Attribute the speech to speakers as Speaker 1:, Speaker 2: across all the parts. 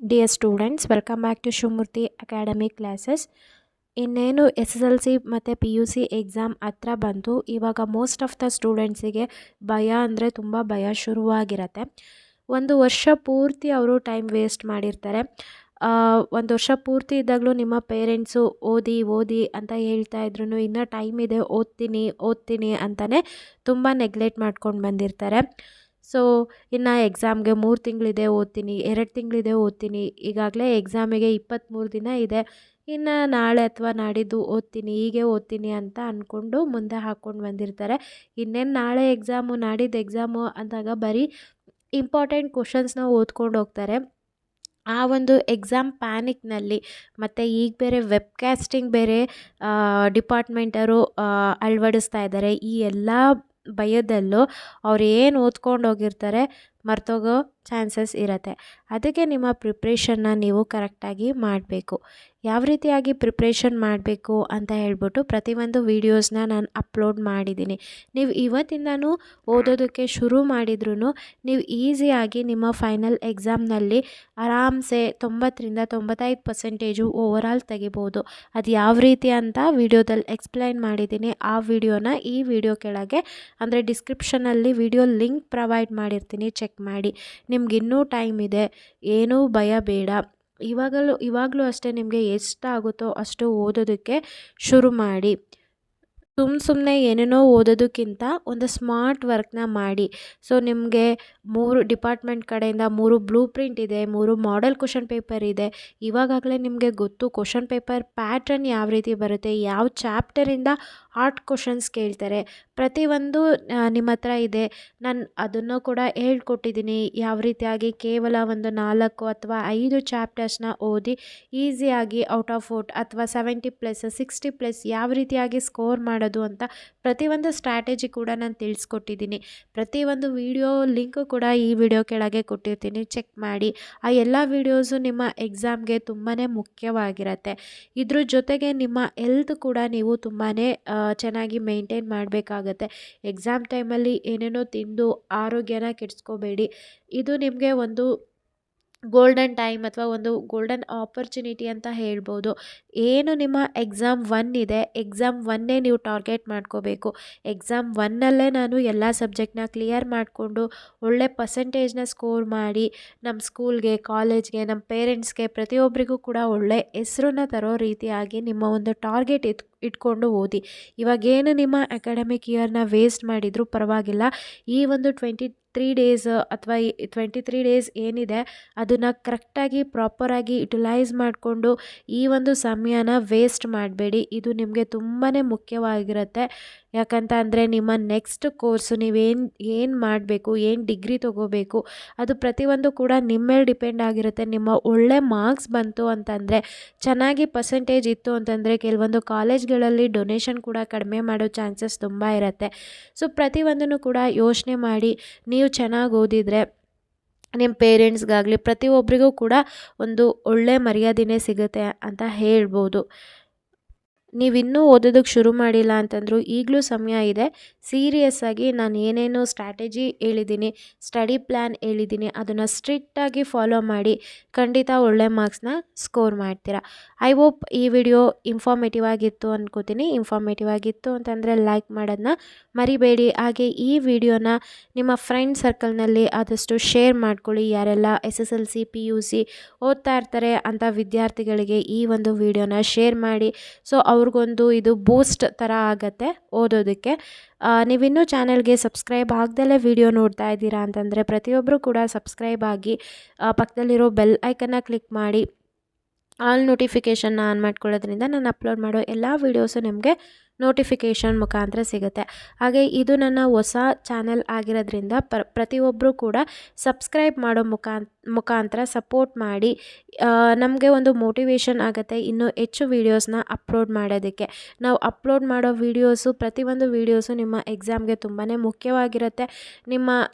Speaker 1: Dear students, welcome back to Shumurti Academic Classes. ಇನ್ನೇನು SSLC ಮತ್ತು PUC exam ಹತ್ರ ಬಂತು. ಇವಾಗ ಮೋಸ್ಟ್ ಆಫ್ ದ ಸ್ಟೂಡೆಂಟ್ಸಿಗೆ ಭಯ ಅಂದರೆ ತುಂಬ ಭಯ ಶುರುವಾಗಿರುತ್ತೆ. ಒಂದು ವರ್ಷ ಪೂರ್ತಿ ಅವರು ಟೈಮ್ ವೇಸ್ಟ್ ಮಾಡಿರ್ತಾರೆ. ಒಂದು ವರ್ಷ ಪೂರ್ತಿ ಇದ್ದಾಗಲೂ ನಿಮ್ಮ ಪೇರೆಂಟ್ಸು ಓದಿ ಅಂತ ಹೇಳ್ತಾ ಇದ್ರು, ಇನ್ನೂ ಟೈಮ್ ಇದೆ, ಓದ್ತೀನಿ ಅಂತಲೇ ತುಂಬ ನೆಗ್ಲೆಕ್ಟ್ ಮಾಡ್ಕೊಂಡು ಬಂದಿರ್ತಾರೆ. ಸೊ ಇನ್ನು ಎಕ್ಸಾಮ್ಗೆ 3 ತಿಂಗಳಿದೆ, ಓದ್ತೀನಿ, 2 ತಿಂಗಳಿದೆ, ಓದ್ತೀನಿ, ಈಗಾಗಲೇ ಎಕ್ಸಾಮಿಗೆ 23 ದಿನ ಇದೆ, ಇನ್ನು ನಾಳೆ ಅಥವಾ ನಾಡಿದ್ದು ಓದ್ತೀನಿ ಅಂತ ಅಂದ್ಕೊಂಡು ಮುಂದೆ ಹಾಕ್ಕೊಂಡು ಬಂದಿರ್ತಾರೆ. ಇನ್ನೇನು ನಾಳೆ ಎಕ್ಸಾಮು, ನಾಡಿದ್ದು ಎಕ್ಸಾಮು ಅಂದಾಗ ಬರೀ ಇಂಪಾರ್ಟೆಂಟ್ ಕ್ವಶನ್ಸ್ನ ಓದ್ಕೊಂಡು ಹೋಗ್ತಾರೆ. ಆ ಒಂದು ಎಕ್ಸಾಮ್ ಪ್ಯಾನಿಕ್ನಲ್ಲಿ ಮತ್ತು ಈಗ ಬೇರೆ ವೆಬ್ಕಾಸ್ಟಿಂಗ್ ಬೇರೆ ಡಿಪಾರ್ಟ್ಮೆಂಟರು ಅಳವಡಿಸ್ತಾ ಇದ್ದಾರೆ. ಈ ಎಲ್ಲ ಭಯದಲ್ಲೂ ಅವ್ರು ಏನು ಓದ್ಕೊಂಡು ಹೋಗಿರ್ತಾರೆ ಮರ್ತೋಗೋ ಚಾನ್ಸಸ್ ಇರುತ್ತೆ. ಅದಕ್ಕೆ ನಿಮ್ಮ ಪ್ರಿಪ್ರೇಷನ್ನ ನೀವು ಕರೆಕ್ಟಾಗಿ ಮಾಡಬೇಕು. ಯಾವ ರೀತಿಯಾಗಿ ಪ್ರಿಪ್ರೇಷನ್ ಮಾಡಬೇಕು ಅಂತ ಹೇಳ್ಬಿಟ್ಟು ಪ್ರತಿಯೊಂದು ವೀಡಿಯೋಸ್ನ ನಾನು ಅಪ್ಲೋಡ್ ಮಾಡಿದ್ದೀನಿ. ನೀವು ಇವತ್ತಿಂದನೂ ಓದೋದಕ್ಕೆ ಶುರು ಮಾಡಿದ್ರೂ ನೀವು ಈಸಿಯಾಗಿ ನಿಮ್ಮ ಫೈನಲ್ ಎಕ್ಸಾಮ್ನಲ್ಲಿ ಆರಾಮ್ಸೆ 90-95% ಓವರಾಲ್ ತೆಗಿಬೋದು. ಅದು ಯಾವ ರೀತಿ ಅಂತ ವಿಡಿಯೋದಲ್ಲಿ ಎಕ್ಸ್ಪ್ಲೈನ್ ಮಾಡಿದ್ದೀನಿ. ಆ ವಿಡಿಯೋನ ಈ ವಿಡಿಯೋ ಕೆಳಗೆ ಅಂದರೆ ಡಿಸ್ಕ್ರಿಪ್ಷನಲ್ಲಿ ವಿಡಿಯೋ ಲಿಂಕ್ ಪ್ರೊವೈಡ್ ಮಾಡಿರ್ತೀನಿ, ಚೆಕ್ ಮಾಡಿ. ನಿಮ್ಗಿನ್ನೂ ಟೈಮ್ ಇದೆ, ಏನೂ ಭಯ ಬೇಡ. ಇವಾಗಲೂ ಅಷ್ಟೇ, ನಿಮಗೆ ಎಷ್ಟಾಗುತ್ತೋ ಅಷ್ಟು ಓದೋದಕ್ಕೆ ಶುರು ಮಾಡಿ. ಸುಮ್ಮನೆ ಏನೇನೋ ಓದೋದಕ್ಕಿಂತ ಒಂದು ಸ್ಮಾರ್ಟ್ ವರ್ಕ್ನ ಮಾಡಿ. ಸೊ ನಿಮಗೆ 3 ಡಿಪಾರ್ಟ್ಮೆಂಟ್ ಕಡೆಯಿಂದ 3 ಬ್ಲೂ ಪ್ರಿಂಟ್ ಇದೆ, 3 ಮಾಡೆಲ್ ಕ್ವಶನ್ ಪೇಪರ್ ಇದೆ. ಇವಾಗಲೇ ನಿಮಗೆ ಗೊತ್ತು ಕ್ವಶನ್ ಪೇಪರ್ ಪ್ಯಾಟ್ರನ್ ಯಾವ ರೀತಿ ಬರುತ್ತೆ, ಯಾವ ಚಾಪ್ಟರಿಂದ ಹಾರ್ಡ್ ಕ್ವಶನ್ಸ್ ಕೇಳ್ತಾರೆ, ಪ್ರತಿಯೊಂದು ನಿಮ್ಮ ಹತ್ರ ಇದೆ. ನಾನು ಅದನ್ನು ಕೂಡ ಹೇಳ್ಕೊಟ್ಟಿದ್ದೀನಿ. ಯಾವ ರೀತಿಯಾಗಿ ಕೇವಲ ಒಂದು 4 ಅಥವಾ 5 ಚಾಪ್ಟರ್ಸ್ನ ಓದಿ ಈಸಿಯಾಗಿ ಔಟ್ ಆಫ್ 4 ಅಥವಾ 70+, 60+ ಯಾವ ರೀತಿಯಾಗಿ ಸ್ಕೋರ್ ಮಾಡೋದು ಅಂತ ಪ್ರತಿಯೊಂದು ಸ್ಟ್ರಾಟಜಿ ಕೂಡ ನಾನು ತಿಳಿಸ್ಕೊಟ್ಟಿದ್ದೀನಿ. ಪ್ರತಿಯೊಂದು ವಿಡಿಯೋ ಲಿಂಕು ಕೂಡ ಈ ವಿಡಿಯೋ ಕೆಳಗೆ ಕೊಟ್ಟಿರ್ತೀನಿ, ಚೆಕ್ ಮಾಡಿ. ಆ ಎಲ್ಲ ವಿಡಿಯೋಸು ನಿಮ್ಮ ಎಕ್ಸಾಮ್ಗೆ ತುಂಬಾ ಮುಖ್ಯವಾಗಿರುತ್ತೆ. ಇದ್ರ ಜೊತೆಗೆ ನಿಮ್ಮ ಹೆಲ್ತ್ ಕೂಡ ನೀವು ತುಂಬಾ ಚೆನ್ನಾಗಿ ಮೇಂಟೈನ್ ಮಾಡಬೇಕಾಗತ್ತೆ. ಎಕ್ಸಾಮ್ ಟೈಮಲ್ಲಿ ಏನೇನೋ ತಿಂದು ಆರೋಗ್ಯನ ಕೆಡಿಸ್ಕೋಬೇಡಿ. ಇದು ನಿಮಗೆ ಒಂದು ಗೋಲ್ಡನ್ ಟೈಮ್ ಅಥವಾ ಒಂದು ಗೋಲ್ಡನ್ ಆಪರ್ಚುನಿಟಿ ಅಂತ ಹೇಳ್ಬೋದು. ಏನು ನಿಮ್ಮ ಎಕ್ಸಾಮ್ 1 ಇದೆ, ಎಕ್ಸಾಮ್ 1ನೇ ನೀವು ಟಾರ್ಗೆಟ್ ಮಾಡ್ಕೋಬೇಕು. ಎಕ್ಸಾಮ್ 1ನಲ್ಲೇ ನಾನು ಎಲ್ಲ ಸಬ್ಜೆಕ್ಟ್ನ ಕ್ಲಿಯರ್ ಮಾಡಿಕೊಂಡು ಒಳ್ಳೆ ಪರ್ಸೆಂಟೇಜ್ನ ಸ್ಕೋರ್ ಮಾಡಿ ನಮ್ಮ ಸ್ಕೂಲ್ಗೆ, ಕಾಲೇಜ್ಗೆ, ನಮ್ಮ ಪೇರೆಂಟ್ಸ್ಗೆ ಪ್ರತಿಯೊಬ್ಬರಿಗೂ ಕೂಡ ಒಳ್ಳೆ ಹೆಸರನ್ನ ತರೋ ರೀತಿಯಾಗಿ ನಿಮ್ಮ ಒಂದು ಟಾರ್ಗೆಟ್ ಇಟ್ಕೊಂಡು ಓದಿ. ಇವಾಗೇನು ನಿಮ್ಮ ಅಕಾಡೆಮಿಕ್ ಇಯರ್ನ ವೇಸ್ಟ್ ಮಾಡಿದರೂ ಪರವಾಗಿಲ್ಲ. ಈ ಒಂದು 23 ಡೇಸ್ ಅಥವಾ 23 ಡೇಸ್ ಏನಿದೆ ಅದನ್ನು ಕರೆಕ್ಟಾಗಿ ಪ್ರಾಪರಾಗಿ ಯುಟಿಲೈಸ್ ಮಾಡಿಕೊಂಡು ಈ ಒಂದು ಸಮಯನ ವೇಸ್ಟ್ ಮಾಡಬೇಡಿ. ಇದು ನಿಮಗೆ ತುಂಬಾ ಮುಖ್ಯವಾಗಿರುತ್ತೆ. ಯಾಕಂತ ಅಂದರೆ ನಿಮ್ಮ ನೆಕ್ಸ್ಟ್ ಕೋರ್ಸು ಏನು ಮಾಡಬೇಕು, ಏನು ಡಿಗ್ರಿ ತೊಗೋಬೇಕು, ಅದು ಪ್ರತಿಯೊಂದು ಕೂಡ ನಿಮ್ಮ ಮೇಲೆ ಡಿಪೆಂಡ್ ಆಗಿರುತ್ತೆ. ನಿಮ್ಮ ಒಳ್ಳೆ ಮಾರ್ಕ್ಸ್ ಬಂತು ಅಂತಂದರೆ, ಚೆನ್ನಾಗಿ ಪರ್ಸೆಂಟೇಜ್ ಇತ್ತು ಅಂತಂದರೆ ಕೆಲವೊಂದು ಕಾಲೇಜ್ಗಳಲ್ಲಿ ಡೊನೇಷನ್ ಕೂಡ ಕಡಿಮೆ ಮಾಡೋ ಚಾನ್ಸಸ್ ತುಂಬ ಇರುತ್ತೆ. ಸೊ ಪ್ರತಿಯೊಂದನ್ನು ಕೂಡ ಯೋಚನೆ ಮಾಡಿ ನೀವು ಚೆನ್ನಾಗಿ ಓದಿದರೆ ನಿಮ್ಮ ಪೇರೆಂಟ್ಸ್ಗಾಗಲಿ ಪ್ರತಿಯೊಬ್ಬರಿಗೂ ಕೂಡ ಒಂದು ಒಳ್ಳೆ ಮರ್ಯಾದೆನೇ ಸಿಗುತ್ತೆ ಅಂತ ಹೇಳ್ಬೋದು. ನೀವಿನ್ನೂ ಓದೋದಕ್ಕೆ ಶುರು ಮಾಡಿಲ್ಲ ಅಂತಂದರೂ ಈಗಲೂ ಸಮಯ ಇದೆ. ಸೀರಿಯಸ್ಸಾಗಿ ನಾನು ಏನೇನು ಸ್ಟ್ರಾಟಜಿ ಹೇಳಿದ್ದೀನಿ, ಸ್ಟಡಿ ಪ್ಲ್ಯಾನ್ ಹೇಳಿದ್ದೀನಿ, ಅದನ್ನು ಸ್ಟ್ರಿಕ್ಟಾಗಿ ಫಾಲೋ ಮಾಡಿ ಖಂಡಿತ ಒಳ್ಳೆ ಮಾರ್ಕ್ಸ್ನ ಸ್ಕೋರ್ ಮಾಡ್ತೀರಾ. ಐ ಹೋಪ್ ಈ ವಿಡಿಯೋ ಇನ್ಫಾರ್ಮೇಟಿವ್ ಆಗಿತ್ತು ಅಂದ್ಕೋತೀನಿ. ಇನ್ಫಾರ್ಮೇಟಿವ್ ಆಗಿತ್ತು ಅಂತಂದರೆ ಲೈಕ್ ಮಾಡೋದನ್ನ ಮರಿಬೇಡಿ. ಹಾಗೆ ಈ ವಿಡಿಯೋನ ನಿಮ್ಮ ಫ್ರೆಂಡ್ ಸರ್ಕಲ್ನಲ್ಲಿ ಆದಷ್ಟು ಶೇರ್ ಮಾಡ್ಕೊಳ್ಳಿ. ಯಾರೆಲ್ಲ SSLC PUC ಓದ್ತಾ ಇರ್ತಾರೆ ಅಂಥ ವಿದ್ಯಾರ್ಥಿಗಳಿಗೆ ಈ ಒಂದು ವಿಡಿಯೋನ ಶೇರ್ ಮಾಡಿ. ಸೊ ಅವ್ರಿಗೊಂದು ಇದು ಬೂಸ್ಟ್ ಥರ ಆಗುತ್ತೆ ಓದೋದಕ್ಕೆ. ನೀವಿನ್ನೂ ಚಾನಲ್ಗೆ ಸಬ್ಸ್ಕ್ರೈಬ್ ಆಗ್ದಲೇ ವಿಡಿಯೋ ನೋಡ್ತಾ ಇದ್ದೀರಾ ಅಂತಂದರೆ ಪ್ರತಿಯೊಬ್ಬರು ಕೂಡ ಸಬ್ಸ್ಕ್ರೈಬ್ ಆಗಿ ಪಕ್ಕದಲ್ಲಿರೋ ಬೆಲ್ ಐಕನ್ನ ಕ್ಲಿಕ್ ಮಾಡಿ ಆಲ್ ನೋಟಿಫಿಕೇಷನ್ನ ಆನ್ ಮಾಡ್ಕೊಳ್ಳೋದ್ರಿಂದ ನಾನು ಅಪ್ಲೋಡ್ ಮಾಡೋ ಎಲ್ಲ ವೀಡಿಯೋಸು ನಿಮಗೆ ನೋಟಿಫಿಕೇಷನ್ ಮುಖಾಂತರ ಸಿಗುತ್ತೆ. ಹಾಗೆ ಇದು ನನ್ನ ಹೊಸ ಚಾನೆಲ್ ಆಗಿರೋದ್ರಿಂದ ಪ್ರತಿಯೊಬ್ಬರು ಕೂಡ ಸಬ್ಸ್ಕ್ರೈಬ್ ಮಾಡೋ ಮುಖಾಂತರ ಸಪೋರ್ಟ್ ಮಾಡಿ. ನಮಗೆ ಒಂದು ಮೋಟಿವೇಶನ್ ಆಗುತ್ತೆ ಇನ್ನೂ ಹೆಚ್ಚು ವೀಡಿಯೋಸ್ನ ಅಪ್ಲೋಡ್ ಮಾಡೋದಕ್ಕೆ. ನಾವು ಅಪ್ಲೋಡ್ ಮಾಡೋ ವೀಡಿಯೋಸು ಪ್ರತಿಯೊಂದು ವೀಡಿಯೋಸು ನಿಮ್ಮ ಎಕ್ಸಾಮ್ಗೆ ತುಂಬಾ ಮುಖ್ಯವಾಗಿರುತ್ತೆ.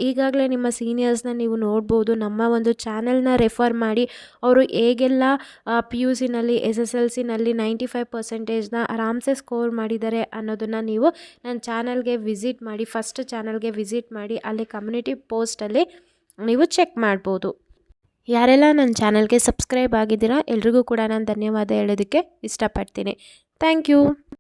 Speaker 1: ಈಗಾಗಲೇ ನಿಮ್ಮ ಸೀನಿಯರ್ಸ್ನ ನೀವು ನೋಡ್ಬೋದು. ನಮ್ಮ ಒಂದು ಚಾನೆಲ್ನ ರೆಫರ್ ಮಾಡಿ ಅವರು ಹೇಗೆಲ್ಲ PUCನಲ್ಲಿ SSLCನಲ್ಲಿ 95%ನ ಆರಾಮ್ಸೆ ಸ್ಕೋರ್ ಮಾಡಿದ್ದಾರೆ ಅನ್ನೋದನ್ನು ನೀವು ನನ್ನ ಚಾನಲ್ಗೆ ವಿಸಿಟ್ ಮಾಡಿ, ಫಸ್ಟ್ ಚಾನಲ್ಗೆ ವಿಸಿಟ್ ಮಾಡಿ ಅಲ್ಲಿ ಕಮ್ಯುನಿಟಿ ಪೋಸ್ಟಲ್ಲಿ ನೀವು ಚೆಕ್ ಮಾಡ್ಬೋದು. ಯಾರೆಲ್ಲ ನನ್ನ ಚಾನಲ್ಗೆ ಸಬ್ಸ್ಕ್ರೈಬ್ ಆಗಿದ್ದೀರಾ ಎಲ್ರಿಗೂ ಕೂಡ ನಾನು ಧನ್ಯವಾದ ಹೇಳೋದಕ್ಕೆ ಇಷ್ಟಪಡ್ತೀನಿ. Thank you.